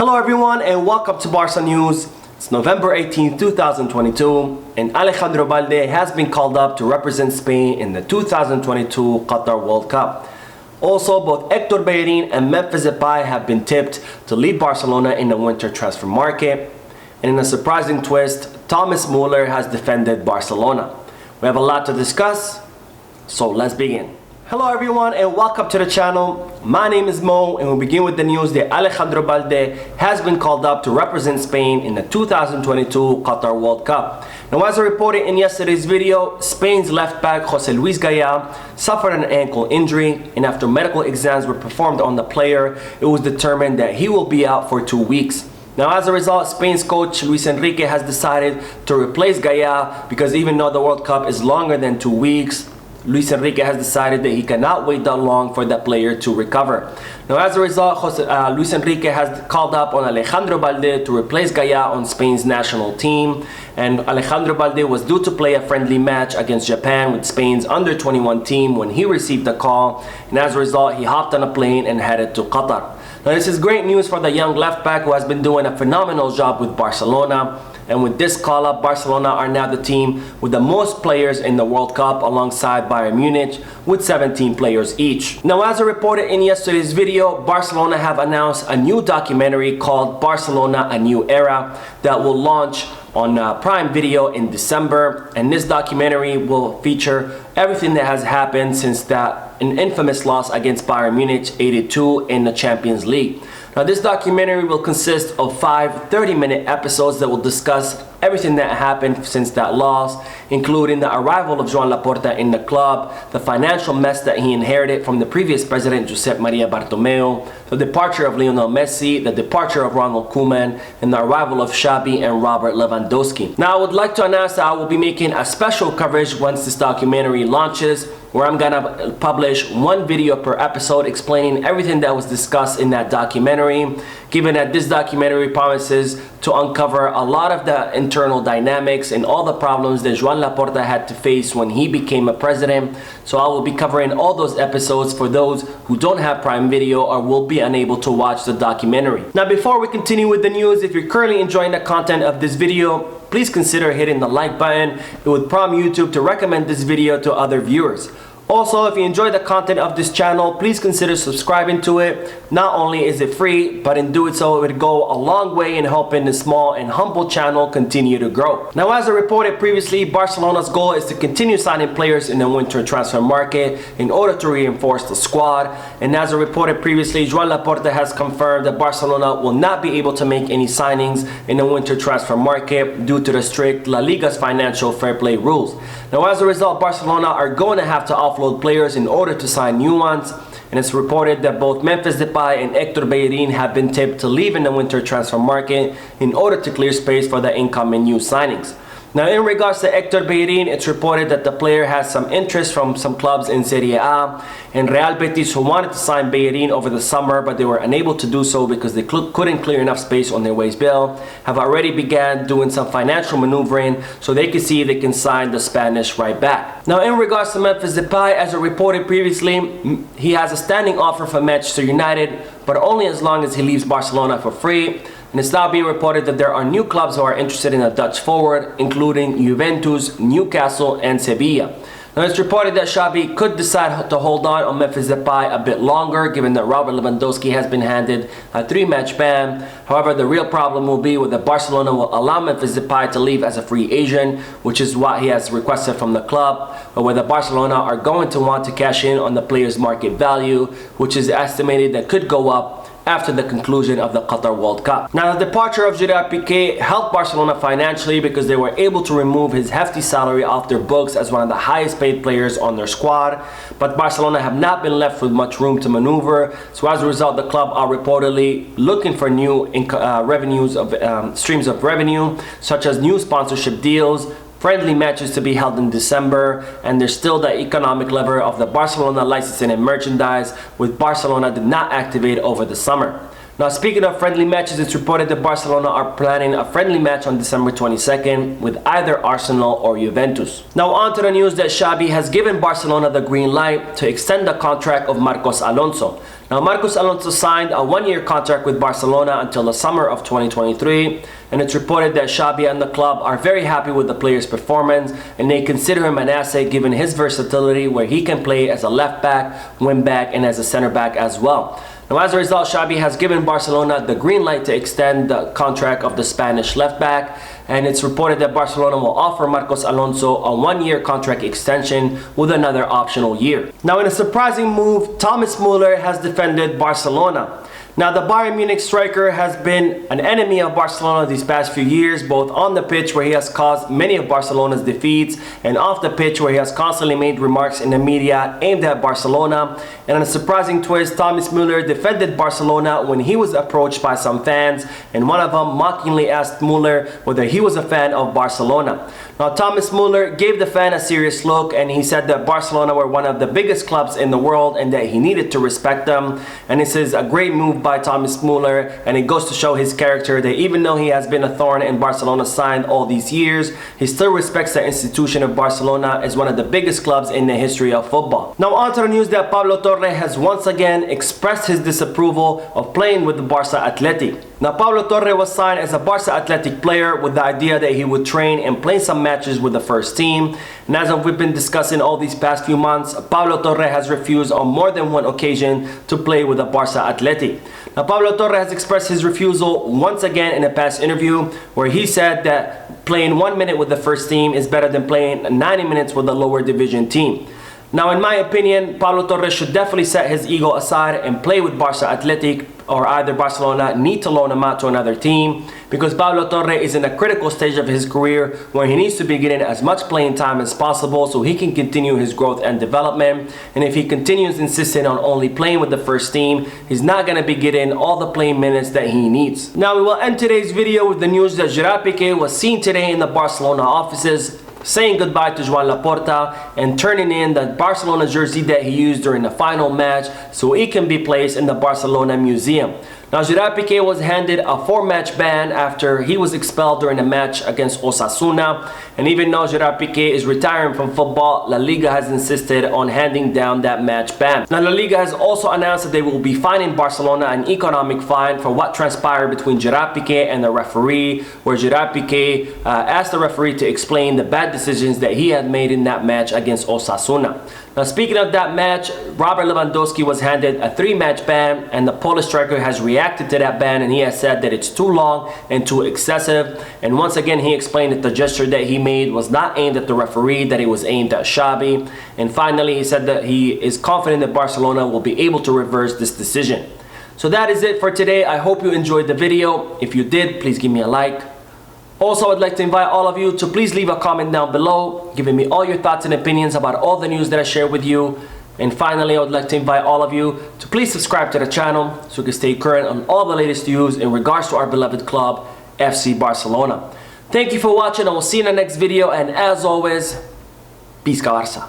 Hello everyone and welcome to Barca News. It's November 18, 2022 and Alejandro Balde has been called up to represent Spain in the 2022 Qatar World Cup. Also, both Héctor Bellerin and Memphis Depay have been tipped to leave Barcelona in the winter transfer market. And in a surprising twist, Thomas Muller has defended Barcelona. We have a lot to discuss, so let's begin. Hello everyone and welcome to the channel. My name is Mo and we'll begin with the news that Alejandro Balde has been called up to represent Spain in the 2022 Qatar World Cup. Now, as I reported in yesterday's video, Spain's left back Jose Luis Gaya suffered an ankle injury, and after medical exams were performed on the player, it was determined that he will be out for 2 weeks. Now, as a result, Spain's coach Luis Enrique has decided to replace Gaya because even though the World Cup is longer than 2 weeks, Luis Enrique has decided that he cannot wait that long for that player to recover. Now, as a result, Luis Enrique has called up on Alejandro Balde to replace Gaya on Spain's national team. And Alejandro Balde was due to play a friendly match against Japan with Spain's under-21 team when he received the call. And as a result, he hopped on a plane and headed to Qatar. Now, this is great news for the young left back who has been doing a phenomenal job with Barcelona. And with this call-up, Barcelona are now the team with the most players in the World Cup alongside Bayern Munich with 17 players each. Now, as I reported in yesterday's video, Barcelona have announced a new documentary called Barcelona: A New Era that will launch on Prime Video in December. And this documentary will feature everything that has happened since an infamous loss against Bayern Munich 82 in the Champions League. Now, this documentary will consist of 5 30-minute episodes that will discuss everything that happened since that loss, including the arrival of Joan Laporta in the club, the financial mess that he inherited from the previous president Josep Maria Bartomeu, the departure of Lionel Messi, the departure of Ronald Koeman, and the arrival of Xavi and Robert Lewandowski. Now, I would like to announce that I will be making a special coverage once this documentary launches, where I'm gonna publish 1 video per episode explaining everything that was discussed in that documentary, given that this documentary promises to uncover a lot of the internal dynamics and all the problems that Joan Laporta had to face when he became a president. So I will be covering all those episodes for those who don't have Prime Video or will be unable to watch the documentary. Now, before we continue with the news, if you're currently enjoying the content of this video, please consider hitting the like button. It would prompt YouTube to recommend this video to other viewers. Also, if you enjoy the content of this channel, please consider subscribing to it. Not only is it free, but in doing so, it would go a long way in helping the small and humble channel continue to grow. Now, as I reported previously, Barcelona's goal is to continue signing players in the winter transfer market in order to reinforce the squad. And as I reported previously, Joan Laporta has confirmed that Barcelona will not be able to make any signings in the winter transfer market due to the strict La Liga's financial fair play rules. Now, as a result, Barcelona are going to have to offload players in order to sign new ones, and it's reported that both Memphis Depay and Héctor Bellerin have been tipped to leave in the winter transfer market in order to clear space for the incoming new signings. Now, in regards to Héctor Bellerin, it's reported that the player has some interest from some clubs in Serie A, and Real Betis, who wanted to sign Bellerin over the summer but they were unable to do so because they couldn't clear enough space on their wage bill, have already began doing some financial maneuvering so they can see if they can sign the Spanish right back. Now, in regards to Memphis Depay, as I reported previously, he has a standing offer from Manchester United, but only as long as he leaves Barcelona for free. And it's now being reported that there are new clubs who are interested in a Dutch forward, including Juventus, Newcastle, and Sevilla. Now, it's reported that Xavi could decide to hold on Memphis Depay a bit longer, given that Robert Lewandowski has been handed a 3-match ban. However, the real problem will be whether Barcelona will allow Memphis Depay to leave as a free agent, which is what he has requested from the club, or whether Barcelona are going to want to cash in on the player's market value, which is estimated that could go up after the conclusion of the Qatar World Cup. Now, the departure of Pique helped Barcelona financially because they were able to remove his hefty salary off their books as one of the highest paid players on their squad. But Barcelona have not been left with much room to maneuver. So as a result, the club are reportedly looking for new streams of revenue, such as new sponsorship deals, friendly matches to be held in December, and there's still the economic lever of the Barcelona licensing and merchandise, which Barcelona did not activate over the summer. Now, speaking of friendly matches, it's reported that Barcelona are planning a friendly match on December 22nd with either Arsenal or Juventus. Now, on to the news that Xavi has given Barcelona the green light to extend the contract of Marcos Alonso. Now, Marcos Alonso signed a one-year contract with Barcelona until the summer of 2023, and it's reported that Xavi and the club are very happy with the player's performance, and they consider him an asset given his versatility, where he can play as a left back, wing back, and as a center back as well. Now, as a result, Xavi has given Barcelona the green light to extend the contract of the Spanish left back, and it's reported that Barcelona will offer Marcos Alonso a one-year contract extension with another optional year. Now, in a surprising move, Thomas Muller has defended Barcelona. Now, the Bayern Munich striker has been an enemy of Barcelona these past few years, both on the pitch, where he has caused many of Barcelona's defeats, and off the pitch, where he has constantly made remarks in the media aimed at Barcelona. And in a surprising twist, Thomas Muller defended Barcelona when he was approached by some fans, and one of them mockingly asked Muller whether he was a fan of Barcelona. Now, Thomas Muller gave the fan a serious look, and he said that Barcelona were one of the biggest clubs in the world and that he needed to respect them. And this is a great move by Thomas Muller, and it goes to show his character, that even though he has been a thorn in Barcelona's side all these years, he still respects the institution of Barcelona as one of the biggest clubs in the history of football. Now, on to the news that Pablo Torre has once again expressed his disapproval of playing with the Barca Athletic. Now, Pablo Torre was signed as a Barca Athletic player with the idea that he would train and play some matches with the first team. And as we've been discussing all these past few months, Pablo Torre has refused on more than one occasion to play with the Barca Athletic. Now, Pablo Torre has expressed his refusal once again in a past interview, where he said that playing 1 minute with the first team is better than playing 90 minutes with a lower division team. Now, in my opinion, Pablo Torre should definitely set his ego aside and play with Barca Athletic, or either Barcelona need to loan him out to another team, because Pablo Torre is in a critical stage of his career where he needs to be getting as much playing time as possible so he can continue his growth and development. And if he continues insisting on only playing with the first team, he's not going to be getting all the playing minutes that he needs. Now, we will end today's video with the news that Gerard Pique was seen today in the Barcelona offices, saying goodbye to Joan Laporta and turning in the Barcelona jersey that he used during the final match so it can be placed in the Barcelona Museum. Now, Gerard Pique was handed a 4-match ban after he was expelled during a match against Osasuna. And even though Gerard Pique is retiring from football, La Liga has insisted on handing down that match ban. Now, La Liga has also announced that they will be fining Barcelona an economic fine for what transpired between Gerard Pique and the referee, where Gerard Pique asked the referee to explain the bad decisions that he had made in that match against Osasuna. Now, speaking of that match, Robert Lewandowski was handed a 3-match ban, and the Polish striker has reacted to that ban, and he has said that it's too long and too excessive. And once again, he explained that the gesture that he made was not aimed at the referee, that it was aimed at Xavi. And finally, he said that he is confident that Barcelona will be able to reverse this decision. So that is it for today. I hope you enjoyed the video. If you did, please give me a like. Also, I'd like to invite all of you to please leave a comment down below, giving me all your thoughts and opinions about all the news that I share with you. And finally, I would like to invite all of you to please subscribe to the channel so you can stay current on all the latest news in regards to our beloved club, FC Barcelona. Thank you for watching, and we'll see you in the next video. And as always, Peace, Barça.